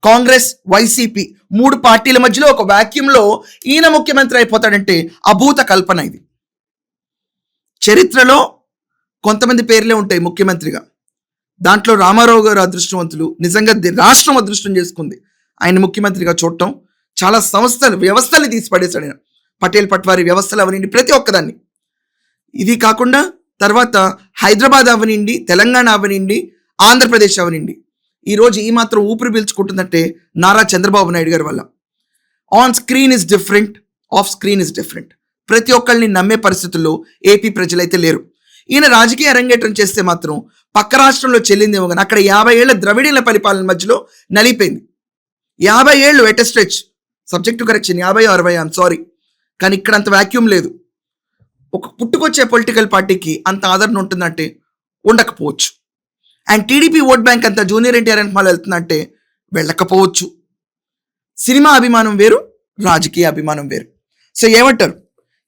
Congress, YCP 3 పార్టీల మధ్యలో ఒక వాక్యూమ్లో ఈయన ముఖ్యమంత్రి అయిపోతాడంటే అభూత కల్పన ఇది. చరిత్రలో కొంతమంది పేర్లే ఉంటాయి ముఖ్యమంత్రిగా. దాంట్లో రామారావు గారు అదృష్టవంతులు. నిజంగా రాష్ట్రం అదృష్టం చేసుకుంది ఆయన ముఖ్యమంత్రిగా చూడటం. చాలా వ్యవస్థల్ని తీసి పడేశాడు ఆయన. పటేల్ పట్వారీ వ్యవస్థలు అవనండి, ప్రతి ఒక్కదాన్ని. ఇది కాకుండా తర్వాత హైదరాబాద్ అవనండి, తెలంగాణ అవనండి, ఆంధ్రప్రదేశ్ అవనండి, ఈరోజు ఈ మాత్రం ఊపిరి పీల్చుకుంటుందంటే నారా చంద్రబాబు నాయుడు గారి వల్ల. On screen is different, off screen is different. ప్రతి ఒక్కరిని నమ్మే పరిస్థితుల్లో ఏపీ ప్రజలైతే లేరు. ఈయన రాజకీయ అరంగేట్రం చేస్తే మాత్రం పక్క రాష్ట్రంలో చెల్లిందేమో కానీ అక్కడ 50 ఏళ్ల ద్రవిడీల పరిపాలన మధ్యలో నలిపోయింది. 50 ఏళ్ళు at stretch. Subject correction 50-60, I'm sorry. కానీ ఇక్కడ అంత వాక్యూమ్ లేదు. ఒక పుట్టుకొచ్చే పొలిటికల్ పార్టీకి అంత ఆదరణ ఉంటుందంటే ఉండకపోవచ్చు. అండ్ టీడీపీ ఓట్ బ్యాంక్ అంతా జూనియర్ ఎన్టీఆర్ వెనకాల వెళ్తుందంటే వెళ్ళకపోవచ్చు. సినిమా అభిమానం వేరు, రాజకీయ అభిమానం వేరు. సో ఏమంటారు?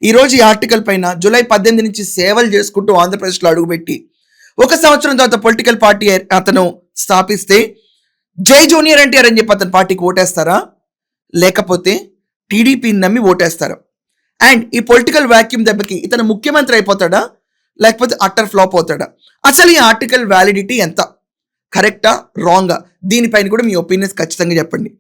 ఈరోజు ఈ ఆర్టికల్ పైన జూలై 18 నుంచి సేవలు చేసుకుంటూ ఆంధ్రప్రదేశ్లో అడుగుపెట్టి 1 సంవత్సరం తర్వాత పొలిటికల్ పార్టీ అతను స్థాపిస్తే జై జూనియర్ ఎన్టీఆర్ అని చెప్పి అతని పార్టీకి ఓటేస్తారా, లేకపోతే టీడీపీని నమ్మి ఓటేస్తారా? అండ్ ఈ పొలిటికల్ వాక్యూమ్ దెబ్బకి ఇతను ముఖ్యమంత్రి అయిపోతాడా, లేకపోతే అట్టర్ ఫ్లాప్ అవుతాడా? అసలు ఈ ఆర్టికల్ వ్యాలిడిటీ ఎంత? కరెక్టా, రాంగా? దీనిపైన కూడా మీ ఒపీనియన్స్ ఖచ్చితంగా చెప్పండి.